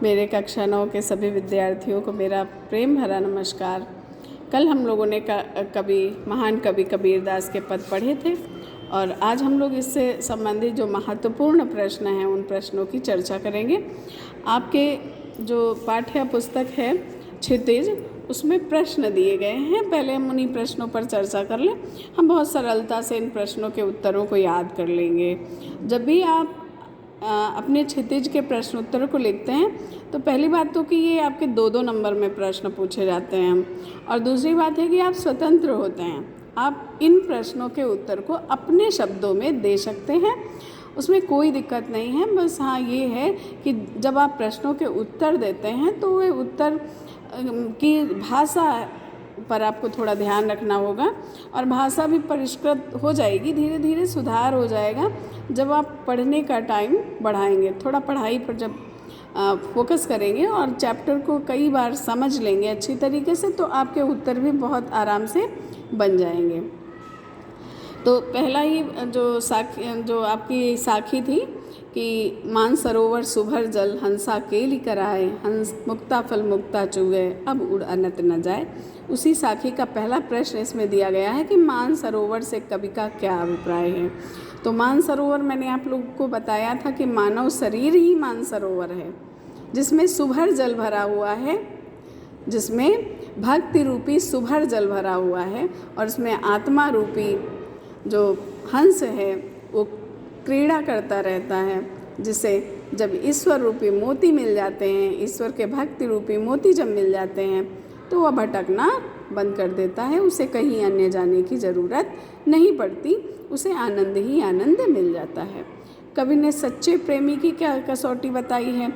मेरे कक्षा 9 के सभी विद्यार्थियों को मेरा प्रेम भरा नमस्कार। कल हम लोगों ने महान कवि कबीरदास के पद पढ़े थे और आज हम लोग इससे संबंधित जो महत्वपूर्ण प्रश्न हैं उन प्रश्नों की चर्चा करेंगे। आपके जो पाठ्य पुस्तक है क्षितिज, उसमें प्रश्न दिए गए हैं। पहले हम उन्हीं प्रश्नों पर चर्चा कर लें। हम बहुत सरलता से इन प्रश्नों के उत्तरों को याद कर लेंगे। जब भी आप अपने क्षितिज के प्रश्न उत्तर को लिखते हैं तो पहली बात तो कि ये आपके 2-2 नंबर में प्रश्न पूछे जाते हैं, और दूसरी बात है कि आप स्वतंत्र होते हैं। आप इन प्रश्नों के उत्तर को अपने शब्दों में दे सकते हैं, उसमें कोई दिक्कत नहीं है। बस हाँ ये है कि जब आप प्रश्नों के उत्तर देते हैं तो वे उत्तर की भाषा पर आपको थोड़ा ध्यान रखना होगा, और भाषा भी परिष्कृत हो जाएगी, धीरे धीरे सुधार हो जाएगा जब आप पढ़ने का टाइम बढ़ाएंगे। थोड़ा पढ़ाई पर जब फोकस करेंगे और चैप्टर को कई बार समझ लेंगे अच्छी तरीके से, तो आपके उत्तर भी बहुत आराम से बन जाएंगे। तो पहला ही जो आपकी साखी थी कि मानसरोवर सुभर जल हंसा केली कराए, हंस मुक्ता फल मुक्ता चुगे अब उड़ अनत न जाए। उसी साखी का पहला प्रश्न इसमें दिया गया है कि मानसरोवर से कवि का क्या अभिप्राय है। तो मानसरोवर मैंने आप लोगों को बताया था कि मानव शरीर ही मानसरोवर है, जिसमें सुभर जल भरा हुआ है, जिसमें भक्ति रूपी सुभर जल भरा हुआ है, और इसमें आत्मा रूपी जो हंस है वो क्रीड़ा करता रहता है, जिसे जब ईश्वर रूपी मोती मिल जाते हैं, ईश्वर के भक्ति रूपी मोती जब मिल जाते हैं तो वह भटकना बंद कर देता है। उसे कहीं अन्य जाने की ज़रूरत नहीं पड़ती, उसे आनंद ही आनंद मिल जाता है। कवि ने सच्चे प्रेमी की क्या कसौटी बताई है?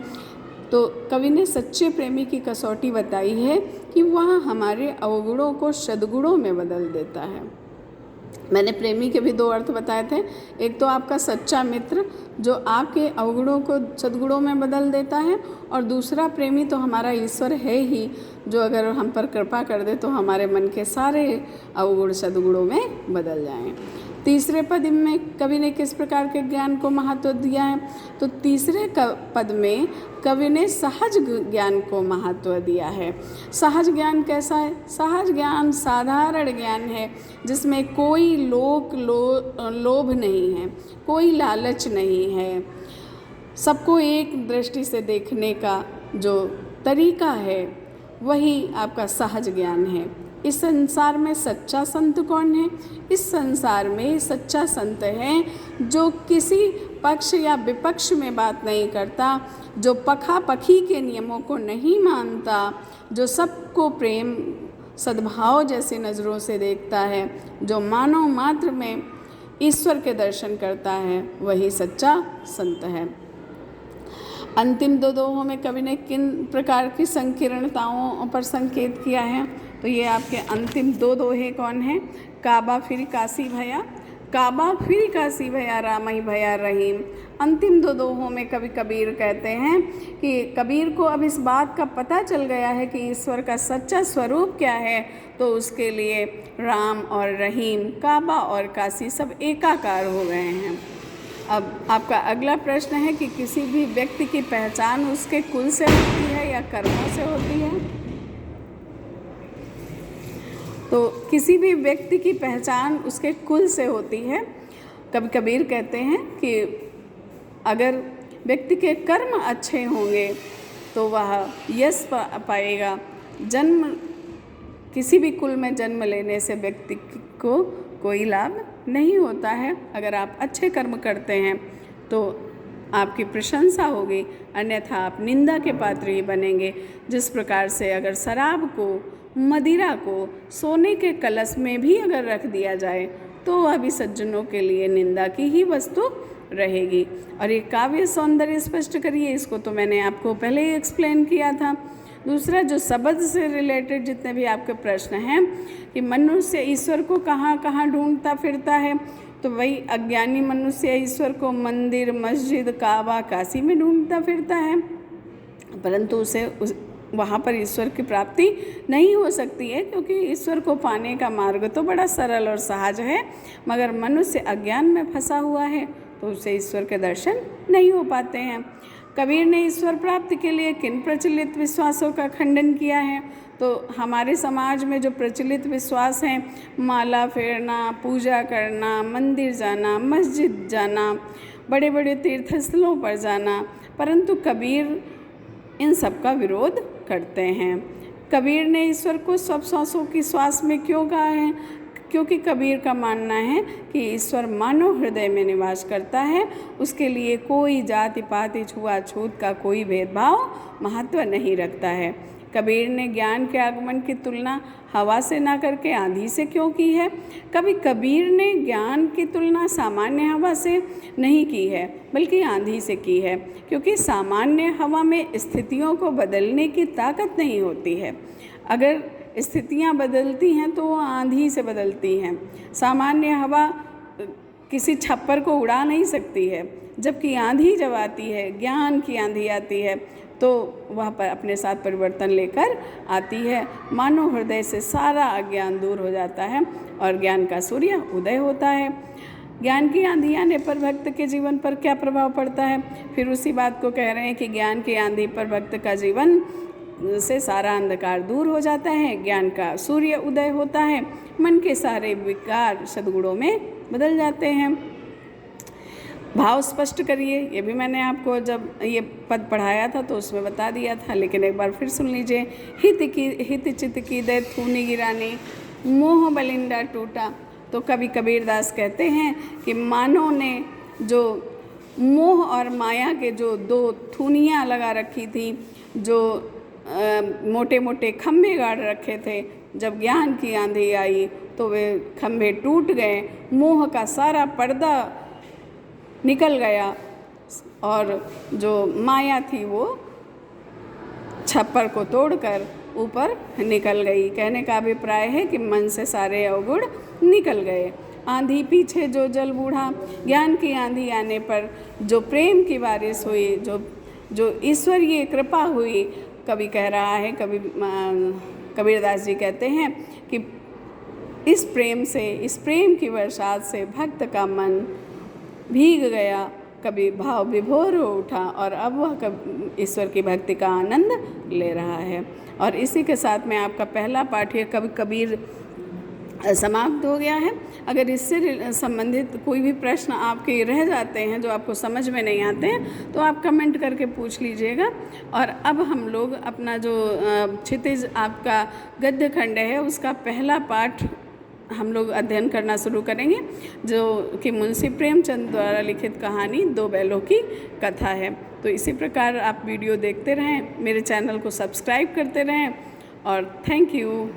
तो कवि ने सच्चे प्रेमी की कसौटी बताई है कि वह हमारे अवगुणों को सद्गुणों में बदल देता है। मैंने प्रेमी के भी 2 अर्थ बताए थे। एक तो आपका सच्चा मित्र जो आपके अवगुणों को सद्गुणों में बदल देता है, और दूसरा प्रेमी तो हमारा ईश्वर है ही, जो अगर हम पर कृपा कर दे तो हमारे मन के सारे अवगुण सद्गुणों में बदल जाएं। तीसरे पद में कवि ने किस प्रकार के ज्ञान को महत्व दिया है? तो तीसरे पद में कवि ने सहज ज्ञान को महत्व दिया है। सहज ज्ञान कैसा है? सहज ज्ञान साधारण ज्ञान है, जिसमें कोई लोभ नहीं है, कोई लालच नहीं है। सबको एक दृष्टि से देखने का जो तरीका है वही आपका सहज ज्ञान है। इस संसार में सच्चा संत कौन है? इस संसार में सच्चा संत है जो किसी पक्ष या विपक्ष में बात नहीं करता, जो पखापखी के नियमों को नहीं मानता, जो सबको प्रेम सद्भाव जैसी नज़रों से देखता है, जो मानव मात्र में ईश्वर के दर्शन करता है, वही सच्चा संत है। अंतिम 2 दोहों में कवि ने किन प्रकार की संकीर्णताओं पर संकेत किया है? तो ये आपके अंतिम 2 दोहे कौन हैं? काबा फिर काशी भया, काबा फिर काशी भया, राम ही भया रहीम। अंतिम 2 दोहों में कवि कबीर कहते हैं कि कबीर को अब इस बात का पता चल गया है कि ईश्वर का सच्चा स्वरूप क्या है, तो उसके लिए राम और रहीम, काबा और काशी सब एकाकार हो गए हैं। अब आपका अगला प्रश्न है कि किसी भी व्यक्ति की पहचान उसके कुल से होती है या कर्मों से होती है? तो किसी भी व्यक्ति की पहचान उसके कुल से होती है। कभी कबीर कहते हैं कि अगर व्यक्ति के कर्म अच्छे होंगे तो वह यश पाएगा। किसी भी कुल में जन्म लेने से व्यक्ति को कोई लाभ नहीं होता है। अगर आप अच्छे कर्म करते हैं तो आपकी प्रशंसा होगी, अन्यथा आप निंदा के पात्र ही बनेंगे। जिस प्रकार से अगर शराब को, मदिरा को सोने के कलश में भी अगर रख दिया जाए तो वह भी सज्जनों के लिए निंदा की ही वस्तु रहेगी। और ये काव्य सौंदर्य स्पष्ट करिए, इसको तो मैंने आपको पहले ही एक्सप्लेन किया था। दूसरा, जो शब्द से रिलेटेड जितने भी आपके प्रश्न हैं कि मनुष्य ईश्वर को कहाँ कहाँ ढूंढता फिरता है, तो वही अज्ञानी मनुष्य ईश्वर को मंदिर, मस्जिद, काबा, काशी में ढूंढता फिरता है, परंतु उसे वहाँ पर ईश्वर की प्राप्ति नहीं हो सकती है, क्योंकि ईश्वर को पाने का मार्ग तो बड़ा सरल और सहज है, मगर मनुष्य अज्ञान में फंसा हुआ है तो उसे ईश्वर के दर्शन नहीं हो पाते हैं। कबीर ने ईश्वर प्राप्ति के लिए किन प्रचलित विश्वासों का खंडन किया है? तो हमारे समाज में जो प्रचलित विश्वास हैं, माला फेरना, पूजा करना, मंदिर जाना, मस्जिद जाना, बड़े बड़े तीर्थ स्थलों पर जाना, परंतु कबीर इन सब का विरोध करते हैं। कबीर ने ईश्वर को सब सांसों की श्वास में क्यों कहा है? क्योंकि कबीर का मानना है कि ईश्वर मानव हृदय में निवास करता है, उसके लिए कोई जाति पाति छुआछूत का कोई भेदभाव महत्व नहीं रखता है। कबीर ने ज्ञान के आगमन की तुलना हवा से ना करके आंधी से क्यों की है? कबीर ने ज्ञान की तुलना सामान्य हवा से नहीं की है, बल्कि आंधी से की है, क्योंकि सामान्य हवा में स्थितियों को बदलने की ताकत नहीं होती है। अगर स्थितियाँ बदलती हैं तो वो आंधी से बदलती हैं। सामान्य हवा किसी छप्पर को उड़ा नहीं सकती है, जबकि आंधी जब आती है, ज्ञान की आंधी आती है, तो वह पर अपने साथ परिवर्तन लेकर आती है। मानव हृदय से सारा अज्ञान दूर हो जाता है और ज्ञान का सूर्य उदय होता है। ज्ञान की आंधी आने पर भक्त के जीवन पर क्या प्रभाव पड़ता है? फिर उसी बात को कह रहे हैं कि ज्ञान की आंधी पर भक्त का जीवन से सारा अंधकार दूर हो जाता है, ज्ञान का सूर्य उदय होता है, मन के सारे विकार सद्गुणों में बदल जाते हैं। भाव स्पष्ट करिए, ये भी मैंने आपको जब ये पद पढ़ाया था तो उसमें बता दिया था, लेकिन एक बार फिर सुन लीजिए। हित चित की दे थूनी गिरानी, मोह बलिंडा टूटा। तो कभी कबीरदास कहते हैं कि मानव ने जो मोह और माया के जो दो थूनियाँ लगा रखी थी, जो मोटे मोटे खम्भे गाड़ रखे थे, जब ज्ञान की आंधी आई तो वे खम्भे टूट गए, मोह का सारा पर्दा निकल गया और जो माया थी वो छप्पर को तोड़कर ऊपर निकल गई। कहने का अभिप्राय है कि मन से सारे अवगुण निकल गए। आंधी पीछे जो जल बूढ़ा, ज्ञान की आंधी आने पर जो प्रेम की बारिश हुई, जो ईश्वरीय कृपा हुई, कभी कह रहा है, कबीरदास जी कहते हैं कि इस प्रेम की बरसात से भक्त का मन भीग गया, कभी भाव विभोर हो उठा और अब वह ईश्वर की भक्ति का आनंद ले रहा है। और इसी के साथ में आपका पहला पाठ ये कबीर समाप्त हो गया है। अगर इससे संबंधित कोई भी प्रश्न आपके रह जाते हैं जो आपको समझ में नहीं आते हैं तो आप कमेंट करके पूछ लीजिएगा। और अब हम लोग अपना जो क्षितिज आपका गद्य खंड है उसका पहला पाठ हम लोग अध्ययन करना शुरू करेंगे, जो कि मुंशी प्रेमचंद द्वारा लिखित कहानी दो बैलों की कथा है। तो इसी प्रकार आप वीडियो देखते रहें, मेरे चैनल को सब्सक्राइब करते रहें और थैंक यू।